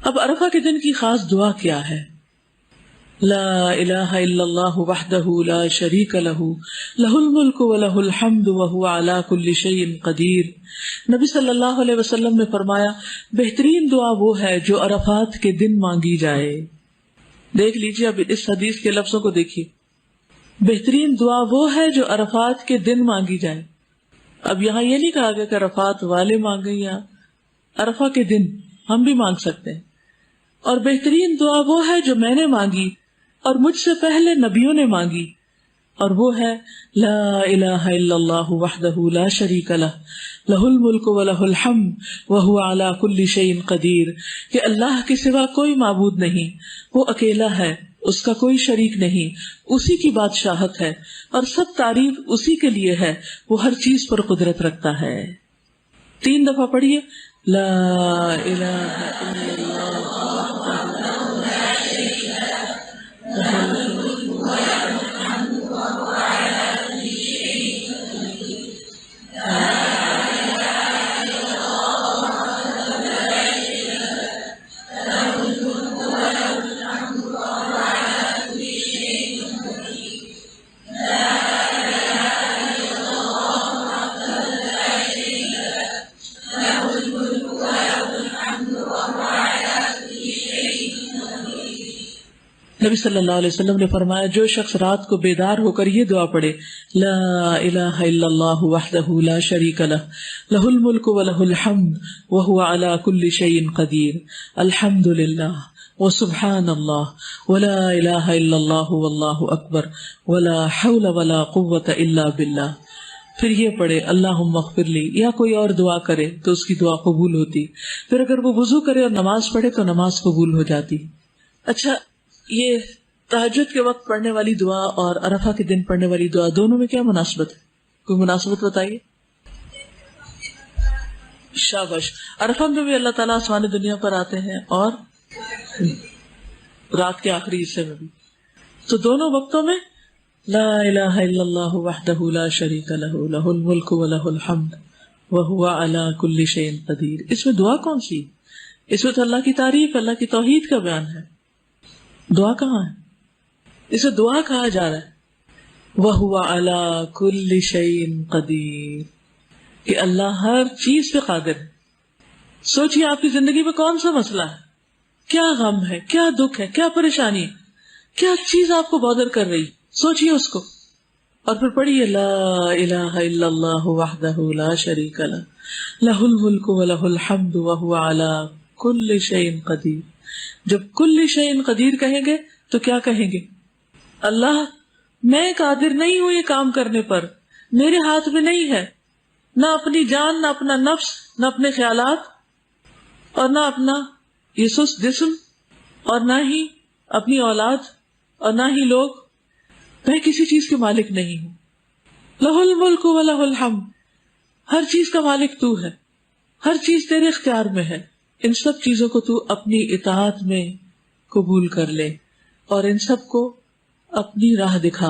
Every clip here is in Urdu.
اب عرفہ کے دن کی خاص دعا کیا ہے؟ لا الہ الا اللہ وحدہ لا شریک لہ لہ الملک ولہ الحمد وہو علی کل شیء قدیر۔ نبی صلی اللہ علیہ وسلم نے فرمایا بہترین دعا وہ ہے جو عرفات کے دن مانگی جائے۔ دیکھ لیجیے اب اس حدیث کے لفظوں کو دیکھیے، بہترین دعا وہ ہے جو عرفات کے دن مانگی جائے۔ اب یہاں یہ نہیں کہا گیا کہ عرفات والے مانگے، یا عرفہ کے دن ہم بھی مانگ سکتے ہیں۔ اور بہترین دعا وہ ہے جو میں نے مانگی اور مجھ سے پہلے نبیوں نے مانگی، اور وہ ہے لا الہ الا اللہ وحدہ لا شریک لہ لہ الملک ولہ الحمد وہو علی کل شیء قدیر، کہ اللہ کے سوا کوئی معبود نہیں، وہ اکیلا ہے، اس کا کوئی شریک نہیں، اسی کی بادشاہت ہے اور سب تعریف اسی کے لیے ہے، وہ ہر چیز پر قدرت رکھتا ہے۔ 3 دفعہ پڑھیے، لا الہ الا اللہ نبی صلی اللہ علیہ وسلم نے فرمایا جو شخص رات کو بیدار ہو کر یہ دعا پڑھے لا الہ الا اللہ وحدہ لا شریک لہ لہ الملک ولہ الحمد وہو علی کل شیء قدیر الحمد للہ وسبحان اللہ ولا الہ الا اللہ واللہ اکبر ولا حول ولا قوة الا باللہ۔ پھر یہ پڑھے اللہم اغفر لی، یا کوئی اور دعا کرے تو اس کی دعا قبول ہوتی، پھر اگر وہ وضو کرے اور نماز پڑھے تو نماز قبول ہو جاتی۔ اچھا، یہ تہجد کے وقت پڑھنے والی دعا اور عرفہ کے دن پڑھنے والی دعا دونوں میں کیا مناسبت ہے؟ کوئی مناسبت بتائیے۔ شاباش۔ عرفہ میں بھی اللہ تعالیٰ آسمان دنیا پر آتے ہیں اور رات کے آخری حصے میں بھی، تو دونوں وقتوں میں لا الہ الا اللہ وحدہ لا شریک لہ لہ الملک ولہ الحمد وہو علی کل شیء قدیر۔ اس میں دعا کون سی؟ اس میں تو اللہ کی تعریف، اللہ کی توحید کا بیان ہے۔ دعا کہاں ہے؟ اسے دعا کہا جا رہا ہے وَهُوَ عَلَى كُلِّ شَيْءٍ قَدِيرٌ، کہ اللہ ہر چیز پہ قادر ہے۔ سوچئے آپ کی زندگی میں کون سا مسئلہ ہے، کیا غم ہے، کیا دکھ ہے، کیا پریشانی ہے، کیا چیز آپ کو بادر کر رہی، سوچئے اس کو، اور پھر پڑھیے لا الہ الا اللہ وحدہ لا شریک لہ لہ الملک ولہ الحمد وہو علی کل شیء قدیر۔ جب کل شیء قدیر کہیں گے تو کیا کہیں گے؟ اللہ میں قادر نہیں ہوں یہ کام کرنے پر، میرے ہاتھ میں نہیں ہے، نہ اپنی جان، نہ اپنا نفس، نہ اپنے خیالات، اور نہ اپنا یہ سست جسم، اور نہ ہی اپنی اولاد، اور نہ ہی لوگ، میں کسی چیز کے مالک نہیں ہوں۔ لہ الملک ولہ الحمد، ہر چیز کا مالک تو ہے، ہر چیز تیرے اختیار میں ہے، ان سب چیزوں کو تو اپنی اطاعت میں قبول کر لے اور ان سب کو اپنی راہ دکھا۔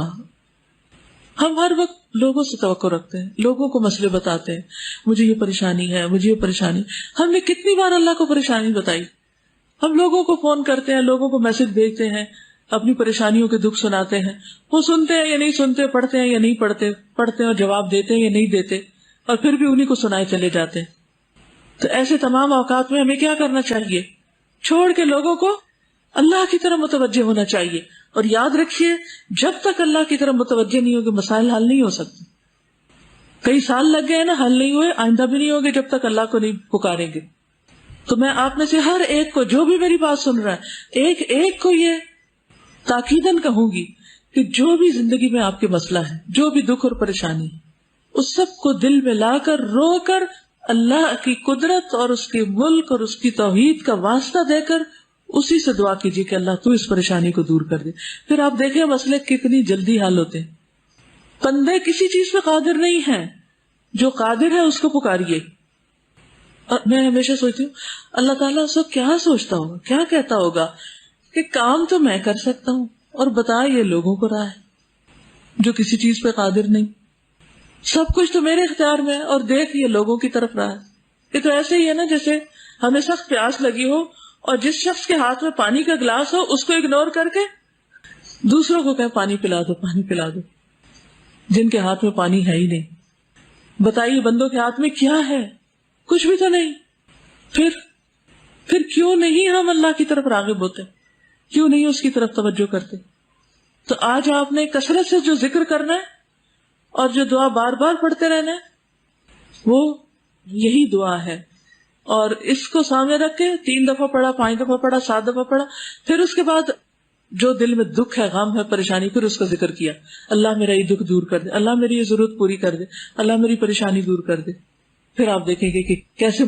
ہم ہر وقت لوگوں سے توقع رکھتے ہیں، لوگوں کو مسئلے بتاتے ہیں، مجھے یہ پریشانی ہے، مجھے یہ پریشانی۔ ہم نے کتنی بار اللہ کو پریشانی بتائی؟ ہم لوگوں کو فون کرتے ہیں، لوگوں کو میسج بھیجتے ہیں، اپنی پریشانیوں کے دکھ سناتے ہیں، وہ سنتے ہیں یا نہیں سنتے، پڑھتے ہیں یا نہیں پڑھتے، پڑھتے ہیں اور جواب دیتے ہیں یا نہیں دیتے، اور پھر بھی انہیں کو سنائے چلے جاتے ہیں۔ تو ایسے تمام اوقات میں ہمیں کیا کرنا چاہیے؟ چھوڑ کے لوگوں کو اللہ کی طرف متوجہ ہونا چاہیے، اور یاد رکھیے جب تک اللہ کی طرف متوجہ نہیں ہوگے مسائل حل نہیں ہو سکتے۔ کئی سال لگ گئے نا، حل نہیں ہوئے، آئندہ بھی نہیں ہوگے جب تک اللہ کو نہیں پکاریں گے۔ تو میں آپ میں سے ہر ایک کو، جو بھی میری بات سن رہا ہے، ایک ایک کو یہ تاکیداً کہوں گی کہ جو بھی زندگی میں آپ کے مسئلہ ہے، جو بھی دکھ اور پریشانی ہے، اس سب کو دل میں لا کر، رو کر، اللہ کی قدرت اور اس کے ملک اور اس کی توحید کا واسطہ دے کر اسی سے دعا کیجیے کہ اللہ تو اس پریشانی کو دور کر دے۔ پھر آپ دیکھیں مسئلے کتنی جلدی حل ہوتے ہیں۔ بندے کسی چیز پہ قادر نہیں ہیں، جو قادر ہے اس کو پکاریے۔ اور میں ہمیشہ سوچتی ہوں اللہ تعالیٰ اس وقت کیا سوچتا ہوگا، کیا کہتا ہوگا کہ کام تو میں کر سکتا ہوں اور بتا یہ لوگوں کو رہا ہے جو کسی چیز پہ قادر نہیں، سب کچھ تو میرے اختیار میں ہے اور دیکھ یہ لوگوں کی طرف رہا ہے۔ یہ تو ایسے ہی ہے نا جیسے ہمیں سخت پیاس لگی ہو اور جس شخص کے ہاتھ میں پانی کا گلاس ہو اس کو اگنور کر کے دوسروں کو کہ پانی پلا دو، پانی پلا دو، جن کے ہاتھ میں پانی ہے ہی نہیں۔ بتائیے بندوں کے ہاتھ میں کیا ہے؟ کچھ بھی تو نہیں۔ پھر کیوں نہیں ہم اللہ کی طرف راغب ہوتے؟ کیوں نہیں اس کی طرف توجہ کرتے؟ تو آج آپ نے کثرت سے جو ذکر کرنا ہے اور جو دعا بار بار پڑھتے رہنا ہے وہ یہی دعا ہے، اور اس کو سامنے رکھ کے 3 دفعہ پڑھا، 5 دفعہ پڑھا، 7 دفعہ پڑھا، پھر اس کے بعد جو دل میں دکھ ہے، غم ہے، پریشانی، پھر اس کا ذکر کیا، اللہ میرا یہ دکھ دور کر دے، اللہ میری یہ ضرورت پوری کر دے، اللہ میری پریشانی دور کر دے۔ پھر آپ دیکھیں گے کہ کیسے